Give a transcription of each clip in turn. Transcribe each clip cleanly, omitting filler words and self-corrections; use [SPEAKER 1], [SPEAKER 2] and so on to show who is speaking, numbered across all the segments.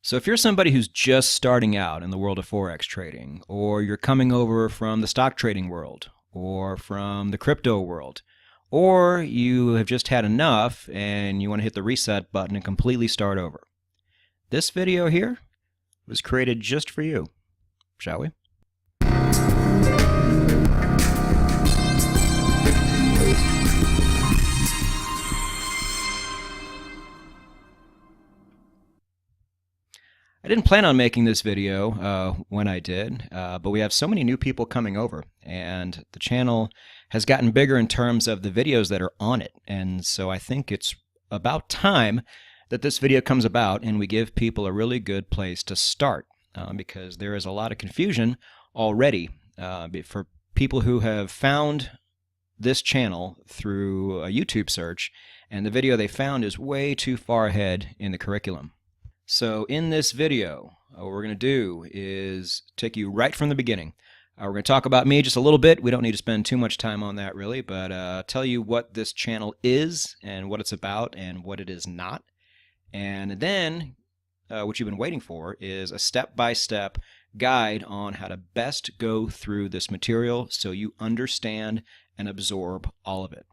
[SPEAKER 1] So if you're somebody who's just starting out in the world of Forex trading, or you're coming over from the stock trading world, or from the crypto world, or you have just had enough and you want to hit the reset button and completely start over, this video here was created just for you. Shall we? I didn't plan on making this video when I did, but we have so many new people coming over, and the channel has gotten bigger in terms of the videos that are on it. And so I think it's about time that this video comes about and we give people a really good place to start, because there is a lot of confusion already for people who have found this channel through a YouTube search, and the video they found is way too far ahead in the curriculum. So in this video, what we're going to do is take you right from the beginning. We're going to talk about me just a little bit. We don't need to spend too much time on that really, but tell you what this channel is and what it's about and what it is not. And then what you've been waiting for is a step-by-step guide on how to best go through this material so you understand and absorb all of it.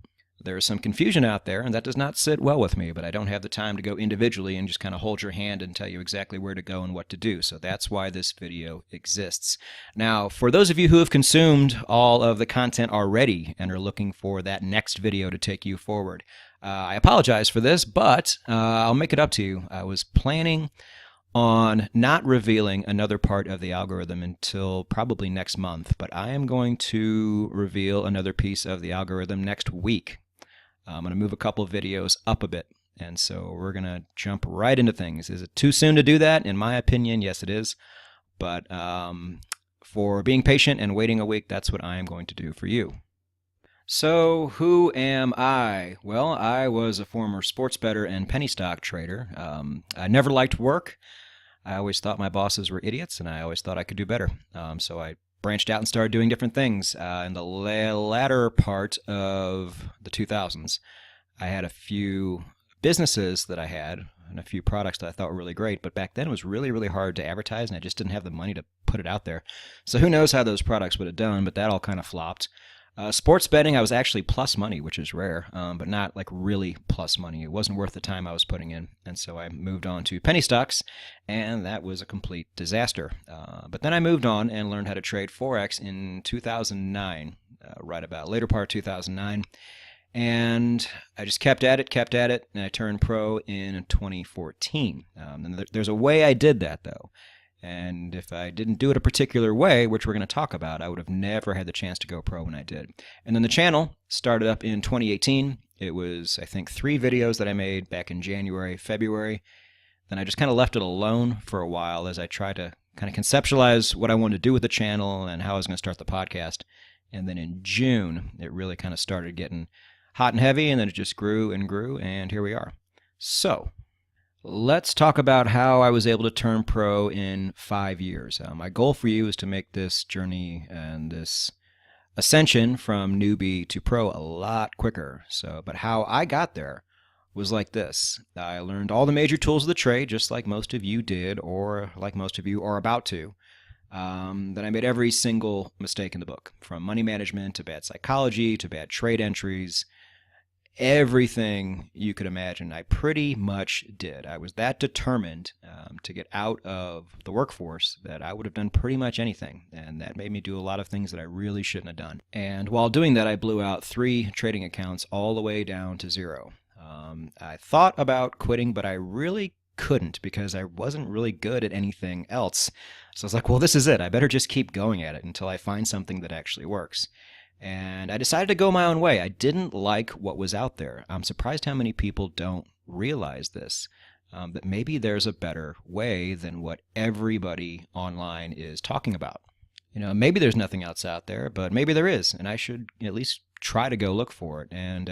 [SPEAKER 1] There is some confusion out there, and that does not sit well with me, but I don't have the time to go individually and just kind of hold your hand and tell you exactly where to go and what to do. So that's why this video exists. Now, for those of you who have consumed all of the content already and are looking for that next video to take you forward, I apologize for this, but I'll make it up to you. I was planning on not revealing another part of the algorithm until probably next month, but I am going to reveal another piece of the algorithm next week. I'm going to move a couple of videos up a bit, and so we're going to jump right into things. Is it too soon to do that? In my opinion, yes, it is. But for being patient and waiting a week, that's what I am going to do for you. So who am I? Well, I was a former sports bettor and penny stock trader. I never liked work. I always thought my bosses were idiots, and I always thought I could do better. So I branched out and started doing different things. In the latter part of the 2000s, I had a few businesses that I had and a few products that I thought were really great, but back then it was really, really hard to advertise, and I just didn't have the money to put it out there. So who knows how those products would have done, but that all kind of flopped. Sports betting, I was actually plus money, which is rare, but not like really plus money. It wasn't worth the time I was putting in, and so I moved on to penny stocks, and that was a complete disaster. But then I moved on and learned how to trade Forex in 2009, right about later part of 2009, and I just kept at it, and I turned pro in 2014. And there's a way I did that, though. And if I didn't do it a particular way, which we're going to talk about, I would have never had the chance to go pro when I did. And then the channel started up in 2018. It was, I think, 3 videos that I made back in January, February. Then I just kind of left it alone for a while as I tried to kind of conceptualize what I wanted to do with the channel and how I was going to start the podcast. And then in June, it really kind of started getting hot and heavy, and then it just grew and grew, and here we are. So let's talk about how I was able to turn pro in 5 years. My goal for you is to make this journey and this ascension from newbie to pro a lot quicker. But how I got there was like this. I learned all the major tools of the trade, just like most of you did, or like most of you are about to. Then I made every single mistake in the book, from money management to bad psychology to bad trade entries. Everything you could imagine, I pretty much did. I was that determined to get out of the workforce that I would have done pretty much anything, and that made me do a lot of things that I really shouldn't have done. And while doing that, I blew out 3 trading accounts all the way down to 0. I thought about quitting, but I really couldn't because I wasn't really good at anything else. So I was like, well, this is it. I better just keep going at it until I find something that actually works. And I decided to go my own way. I didn't like what was out there. I'm surprised how many people don't realize this, that maybe there's a better way than what everybody online is talking about. You know, maybe there's nothing else out there, but maybe there is, and I should at least try to go look for it. And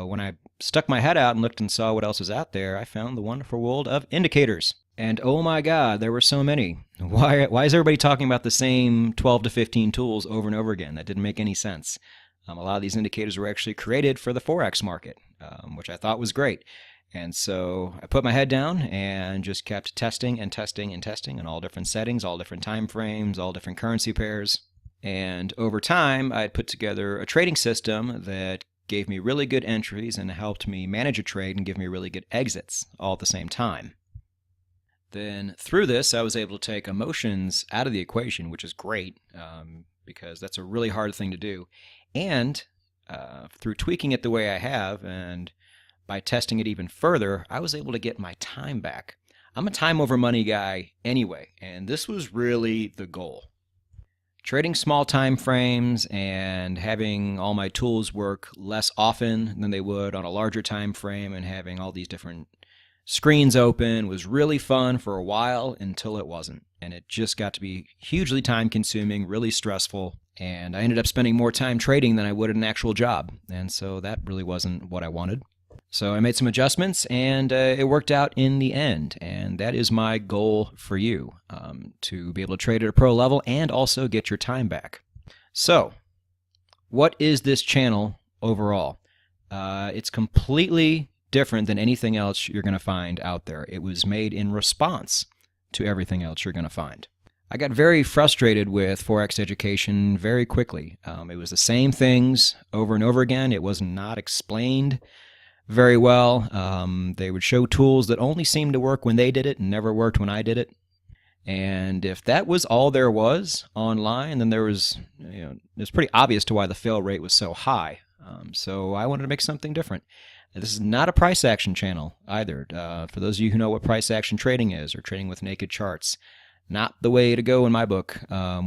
[SPEAKER 1] when I stuck my head out and looked and saw what else was out there, I found the wonderful world of indicators. And oh my God, there were so many. Why is everybody talking about the same 12 to 15 tools over and over again? That didn't make any sense. A lot of these indicators were actually created for the Forex market, which I thought was great. And so I put my head down and just kept testing and testing and testing in all different settings, all different time frames, all different currency pairs. And over time, I put together a trading system that gave me really good entries and helped me manage a trade and give me really good exits all at the same time. Then through this, I was able to take emotions out of the equation, which is great because that's a really hard thing to do. And through tweaking it the way I have and by testing it even further, I was able to get my time back. I'm a time over money guy anyway, and this was really the goal. Trading small time frames and having all my tools work less often than they would on a larger time frame and having all these different screens open was really fun for a while until it wasn't. And it just got to be hugely time consuming, really stressful, and I ended up spending more time trading than I would at an actual job. And so that really wasn't what I wanted. So I made some adjustments, and it worked out in the end. And that is my goal for you, to be able to trade at a pro level and also get your time back. So what is this channel overall? It's completely different than anything else you're going to find out there. It was made in response to everything else you're going to find. I got very frustrated with Forex education very quickly. It was the same things over and over again. It was not explained very well. They would show tools that only seemed to work when they did it and never worked when I did it. And if that was all there was online, then there was, it's pretty obvious to why the fail rate was so high. So I wanted to make something different. This is not a price action channel either. For those of you who know what price action trading is, or trading with naked charts, not the way to go in my book.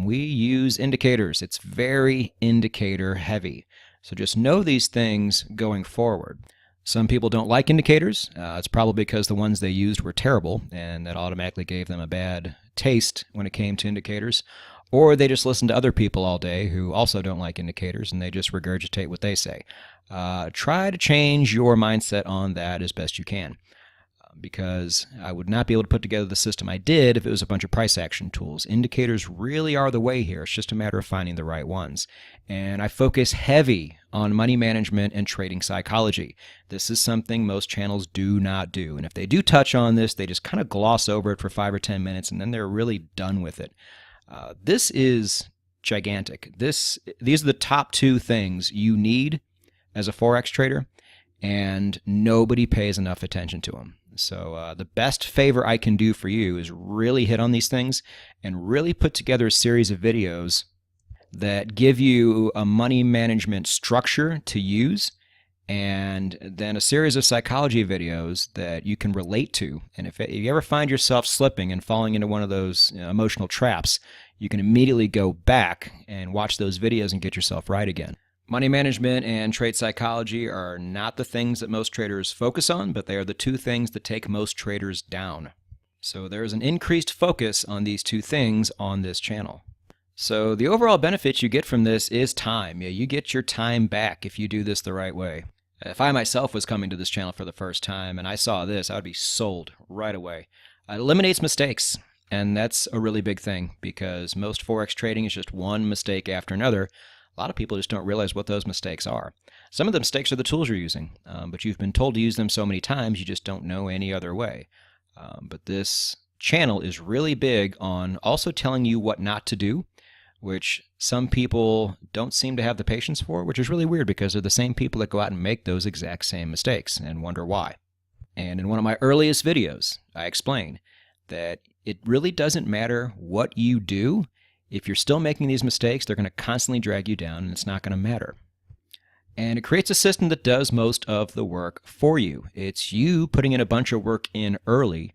[SPEAKER 1] We use indicators. It's very indicator heavy. So just know these things going forward. Some people don't like indicators. It's probably because the ones they used were terrible, and that automatically gave them a bad taste when it came to indicators. Or they just listen to other people all day who also don't like indicators, and they just regurgitate what they say. Try to change your mindset on that as best you can, because I would not be able to put together the system I did if it was a bunch of price action tools. Indicators really are the way here. It's just a matter of finding the right ones. And I focus heavy on money management and trading psychology. This is something most channels do not do. And if they do touch on this, they just kind of gloss over it for 5 or 10 minutes, and then they're really done with it. This is gigantic. These are the top 2 things you need as a Forex trader, and nobody pays enough attention to them. So the best favor I can do for you is really hit on these things and really put together a series of videos that give you a money management structure to use, and then a series of psychology videos that you can relate to. And if you ever find yourself slipping and falling into one of those emotional traps, you can immediately go back and watch those videos and get yourself right again. Money management and trade psychology are not the things that most traders focus on, but they are the 2 things that take most traders down. So there is an increased focus on these 2 things on this channel. So the overall benefits you get from this is time. Yeah, you get your time back if you do this the right way. If I myself was coming to this channel for the first time and I saw this, I would be sold right away. It eliminates mistakes, and that's a really big thing because most Forex trading is just one mistake after another. A lot of people just don't realize what those mistakes are. Some of the mistakes are the tools you're using, but you've been told to use them so many times you just don't know any other way. But this channel is really big on also telling you what not to do, which some people don't seem to have the patience for, which is really weird because they're the same people that go out and make those exact same mistakes and wonder why. And in one of my earliest videos, I explain that it really doesn't matter what you do. If you're still making these mistakes, they're going to constantly drag you down, and it's not going to matter. And it creates a system that does most of the work for you. It's you putting in a bunch of work in early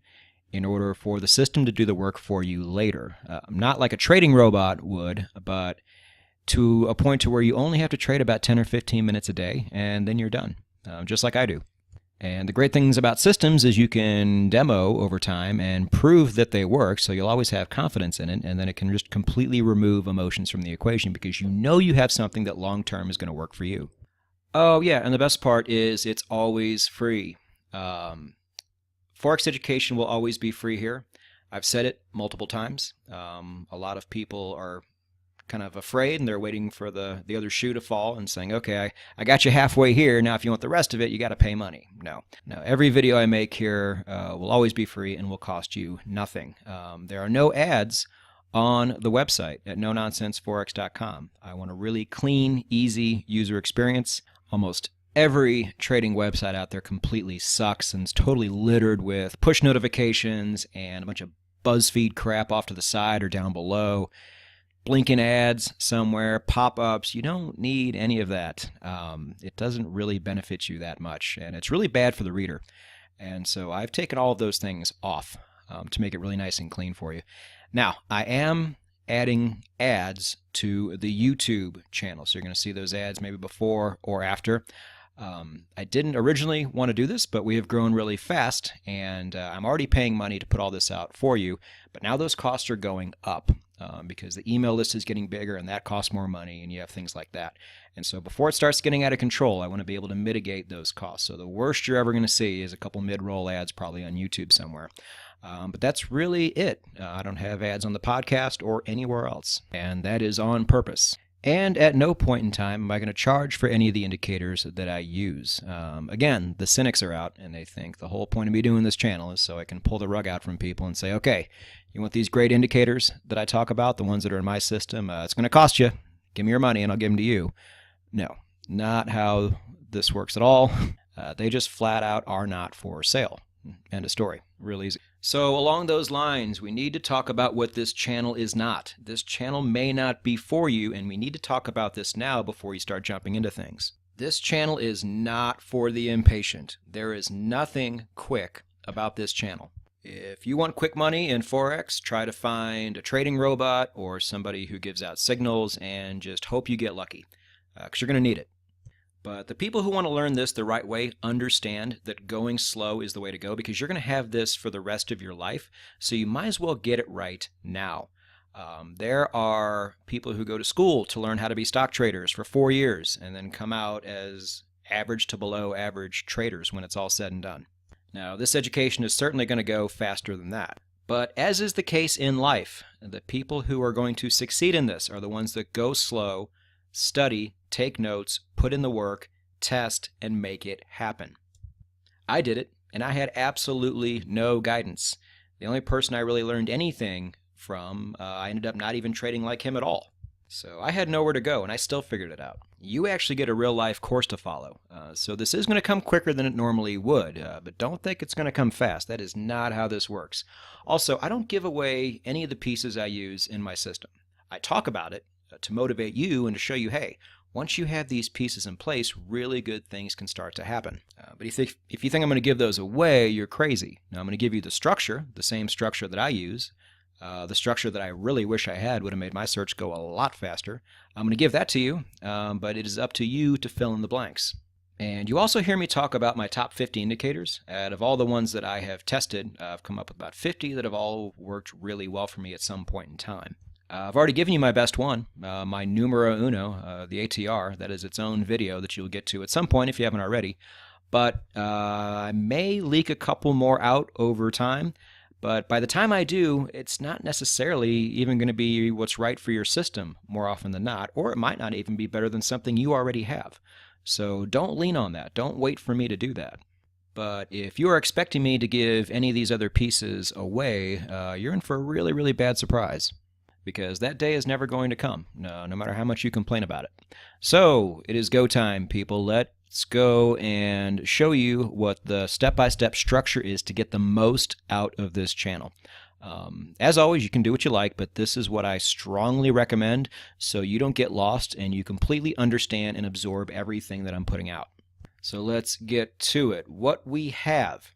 [SPEAKER 1] in order for the system to do the work for you later. Not like a trading robot would, but to a point to where you only have to trade about 10 or 15 minutes a day, and then you're done, just like I do. And the great things about systems is you can demo over time and prove that they work, so you'll always have confidence in it, and then it can just completely remove emotions from the equation because you know you have something that long-term is going to work for you. Oh, yeah, and the best part is it's always free. Forex education will always be free here. I've said it multiple times. A lot of people are kind of afraid and they're waiting for the other shoe to fall and saying, okay, I got you halfway here. Now, if you want the rest of it, you got to pay money. No. Every video I make here will always be free and will cost you nothing. There are no ads on the website at nononsenseforex.com. I want a really clean, easy user experience. Almost every trading website out there completely sucks and is totally littered with push notifications and a bunch of BuzzFeed crap off to the side or down below, blinking ads somewhere, pop-ups. You don't need any of that. It doesn't really benefit you that much, and it's really bad for the reader. And so I've taken all of those things off to make it really nice and clean for you. Now, I am adding ads to the YouTube channel, so you're going to see those ads maybe before or after. I didn't originally want to do this, but we have grown really fast, and I'm already paying money to put all this out for you. But now those costs are going up because the email list is getting bigger, and that costs more money, and you have things like that. And so before it starts getting out of control, I want to be able to mitigate those costs. So the worst you're ever going to see is a couple mid-roll ads probably on YouTube somewhere. But that's really it. I don't have ads on the podcast or anywhere else, and that is on purpose. And at no point in time am I going to charge for any of the indicators that I use. Again, the cynics are out, and they think the whole point of me doing this channel is so I can pull the rug out from people and say, okay, you want these great indicators that I talk about, the ones that are in my system? It's going to cost you. Give me your money and I'll give them to you. No, not how this works at all. They just flat out are not for sale. End of story. Real easy. So along those lines, we need to talk about what this channel is not. This channel may not be for you, and we need to talk about this now before you start jumping into things. This channel is not for the impatient. There is nothing quick about this channel. If you want quick money in Forex, try to find a trading robot or somebody who gives out signals and just hope you get lucky, because you're going to need it. But the people who want to learn this the right way understand that going slow is the way to go, because you're going to have this for the rest of your life, so you might as well get it right now. There are people who go to school to learn how to be stock traders for 4 years and then come out as average to below average traders when it's all said and done. Now, this education is certainly going to go faster than that. But as is the case in life, the people who are going to succeed in this are the ones that go slow, study, take notes, put in the work, test, and make it happen. I did it, and I had absolutely no guidance. The only person I really learned anything from, I ended up not even trading like him at all. So I had nowhere to go, and I still figured it out. You actually get a real-life course to follow. So this is going to come quicker than it normally would, but don't think it's going to come fast. That is not how this works. Also, I don't give away any of the pieces I use in my system. I talk about it to motivate you and to show you, hey, once you have these pieces in place, really good things can start to happen. But if you think I'm going to give those away, you're crazy. Now, I'm going to give you the structure, the same structure that I use, the structure that I really wish I had would have made my search go a lot faster. I'm going to give that to you, but it is up to you to fill in the blanks. And you also hear me talk about my top 50 indicators. Out of all the ones that I have tested, I've come up with about 50 that have all worked really well for me at some point in time. I've already given you my best one, my numero uno, the ATR. That is its own video that you'll get to at some point if you haven't already. But I may leak a couple more out over time. But by the time I do, it's not necessarily even going to be what's right for your system more often than not, or it might not even be better than something you already have. So don't lean on that. Don't wait for me to do that. But if you are expecting me to give any of these other pieces away, you're in for a really, really bad surprise. Because that day is never going to come, no matter how much you complain about it. So it is go time, people. Let's go and show you what the step-by-step structure is to get the most out of this channel. As always, you can do what you like, but this is what I strongly recommend so you don't get lost and you completely understand and absorb everything that I'm putting out. So let's get to it. What we have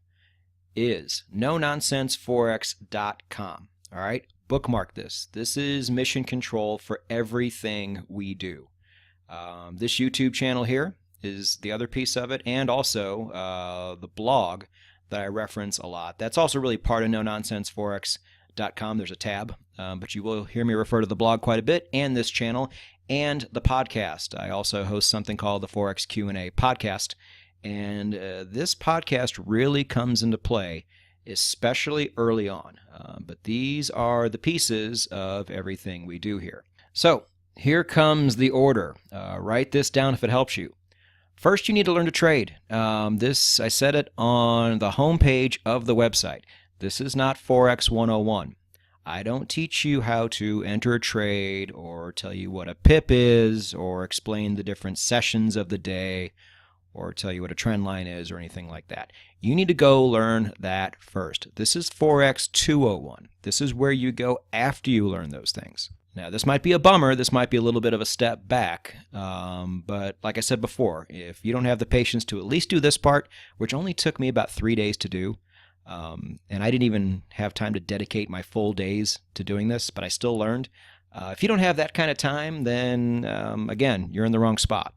[SPEAKER 1] is nononsenseforex.com. All right? Bookmark this. This is mission control for everything we do. This YouTube channel here is the other piece of it, and also the blog that I reference a lot. That's also really part of nononsenseforex.com. There's a tab, but you will hear me refer to the blog quite a bit, and this channel, and the podcast. I also host something called the Forex Q&A podcast, and this podcast really comes into play especially early on. But these are the pieces of everything we do here. So Here comes the order. Write this down if it helps you. First, you need to learn to trade. I said it on the homepage of the website. This is not Forex 101. I don't teach you how to enter a trade or tell you what a pip is or explain the different sessions of the day or tell you what a trend line is or anything like that. You need to go learn that first. This is Forex 201. This is where you go after you learn those things. Now, this might be a bummer. This might be a little bit of a step back. But like I said before, if you don't have the patience to at least do this part, which only took me about 3 days to do, and I didn't even have time to dedicate my full days to doing this, but I still learned. If you don't have that kind of time, then again, you're in the wrong spot.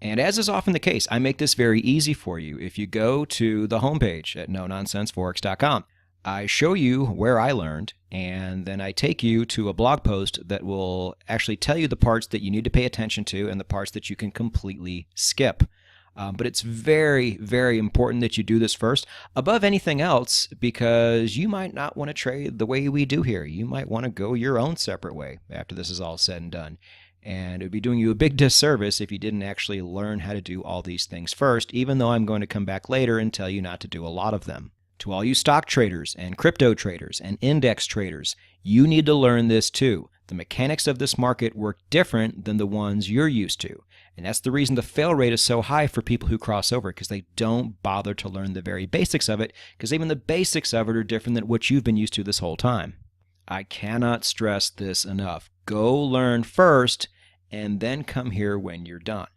[SPEAKER 1] And as is often the case, I make this very easy for you. If you go to the homepage at nononsenseforex.com, I show you where I learned, and then I take you to a blog post that will actually tell you the parts that you need to pay attention to and the parts that you can completely skip. But it's very, very important that you do this first, above anything else, because you might not want to trade the way we do here. You might want to go your own separate way after this is all said and done. And it would be doing you a big disservice if you didn't actually learn how to do all these things first, even though I'm going to come back later and tell you not to do a lot of them. To all you stock traders and crypto traders and index traders, you need to learn this too. The mechanics of this market work different than the ones you're used to. And that's the reason the fail rate is so high for people who cross over, because they don't bother to learn the very basics of it, because even the basics of it are different than what you've been used to this whole time. I cannot stress this enough. Go learn first, and then come here when you're done.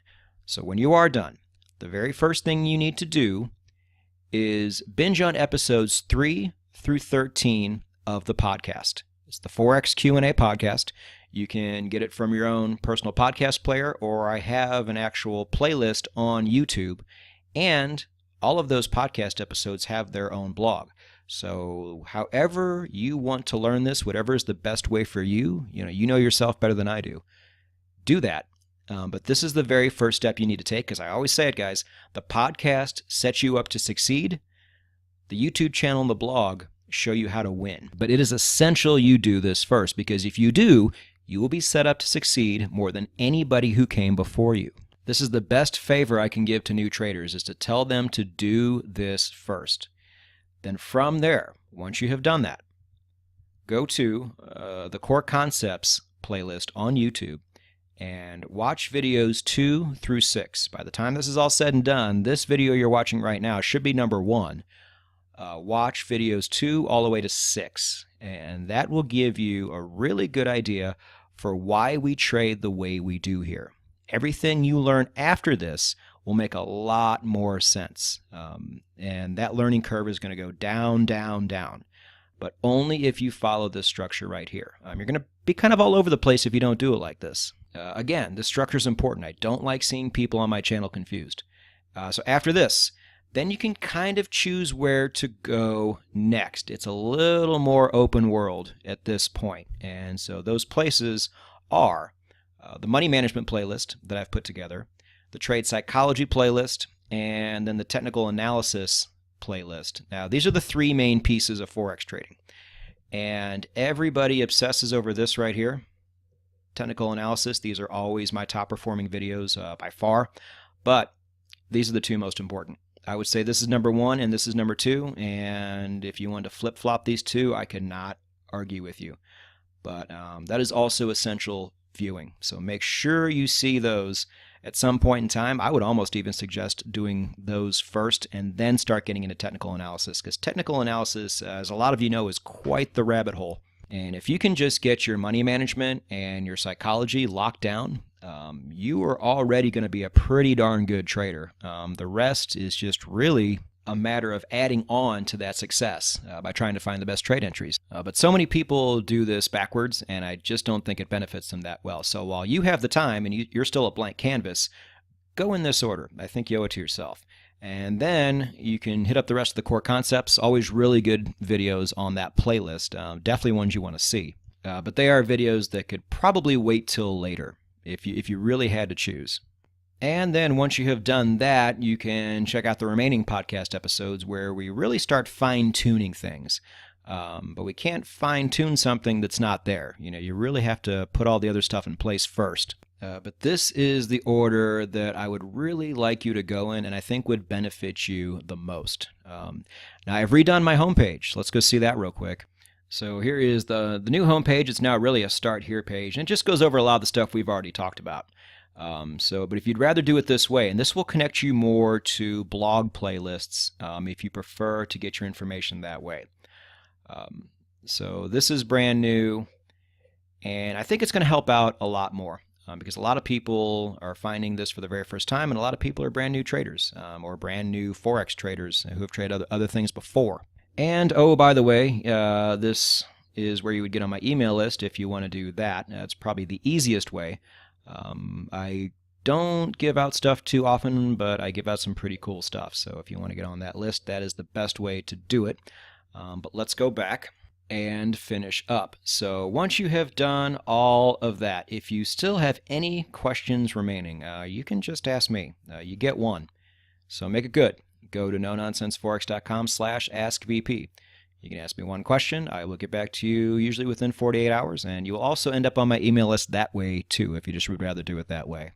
[SPEAKER 1] So when you are done, the very first thing you need to do is binge on episodes 3 through 13 of the podcast. It's the Forex Q&A podcast. You can get it from your own personal podcast player, or I have an actual playlist on YouTube, and all of those podcast episodes have their own blog. So however you want to learn this, whatever is the best way for you, you know yourself better than I do. Do that. But this is the very first step you need to take, because I always say it, guys, the podcast sets you up to succeed. The YouTube channel and the blog show you how to win. But it is essential you do this first, because if you do, you will be set up to succeed more than anybody who came before you. This is the best favor I can give to new traders, is to tell them to do this first. Then from there, once you have done that, go to the Core Concepts playlist on YouTube and watch videos 2 through 6. By the time this is all said and done, this video you're watching right now should be number 1. Watch videos 2 all the way to 6, and that will give you a really good idea for why we trade the way we do here. Everything you learn after this will make a lot more sense, and that learning curve is going to go down, down, down, but only if you follow this structure right here. You're going to be kind of all over the place if you don't do it like this. Again, the structure is important. I don't like seeing people on my channel confused. So after this, then you can kind of choose where to go next. It's a little more open world at this point. And so those places are the money management playlist that I've put together, the trade psychology playlist, and then the technical analysis playlist. Now, these are the 3 main pieces of Forex trading. And everybody obsesses over this right here. Technical analysis. These are always my top performing videos by far, but these are the 2 most important. I would say this is number 1 and this is number 2, and if you want to flip-flop these 2, I cannot argue with you. But that is also essential viewing, so make sure you see those at some point in time. I would almost even suggest doing those first and then start getting into technical analysis, because technical analysis, as a lot of you know, is quite the rabbit hole. And if you can just get your money management and your psychology locked down, you are already going to be a pretty darn good trader. The rest is just really a matter of adding on to that success by trying to find the best trade entries. But so many people do this backwards, and I just don't think it benefits them that well. So while you have the time and you're still a blank canvas, go in this order. I think you owe it to yourself. And then you can hit up the rest of the core concepts. Always really good videos on that playlist. Definitely ones you want to see. But they are videos that could probably wait till later if you really had to choose. And then once you have done that, you can check out the remaining podcast episodes where we really start fine-tuning things. But we can't fine-tune something that's not there. You really have to put all the other stuff in place first. But this is the order that I would really like you to go in, and I think would benefit you the most. Now, I've redone my homepage. Let's go see that real quick. So here is the new homepage. It's now really a Start Here page, and it just goes over a lot of the stuff we've already talked about. But if you'd rather do it this way, and this will connect you more to blog playlists if you prefer to get your information that way. So this is brand new, and I think it's going to help out a lot more. Because a lot of people are finding this for the very first time, and a lot of people are brand new traders or brand new Forex traders who have traded other things before. And, oh, by the way, this is where you would get on my email list if you want to do that. It's probably the easiest way. I don't give out stuff too often, but I give out some pretty cool stuff. So if you want to get on that list, that is the best way to do it. But let's go back and finish up. So once you have done all of that, if you still have any questions remaining, you can just ask me. You get one. So make it good. Go to nononsenseforex.com/askvp. You can ask me one question. I will get back to you usually within 48 hours, and you will also end up on my email list that way too, if you just would rather do it that way.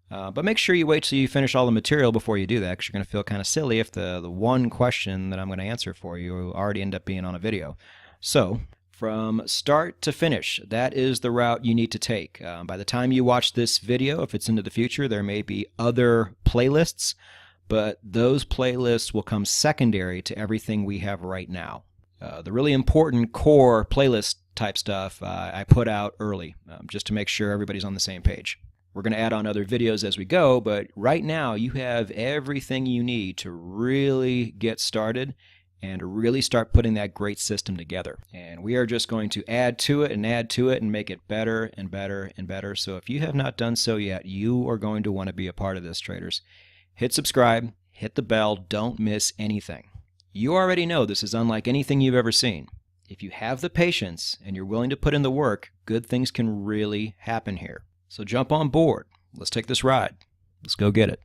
[SPEAKER 1] But make sure you wait till you finish all the material before you do that, because you're going to feel kind of silly if the one question that I'm going to answer for you will already end up being on a video. So from start to finish, that is the route you need to take. By the time you watch this video, if it's into the future, there may be other playlists, but those playlists will come secondary to everything we have right now. The really important core playlist type stuff I put out early, just to make sure everybody's on the same page. We're going to add on other videos as we go, but right now you have everything you need to really get started and really start putting that great system together. And we are just going to add to it and make it better and better and better. So if you have not done so yet, you are going to want to be a part of this, traders. Hit subscribe, hit the bell, don't miss anything. You already know this is unlike anything you've ever seen. If you have the patience and you're willing to put in the work, good things can really happen here. So jump on board. Let's take this ride. Let's go get it.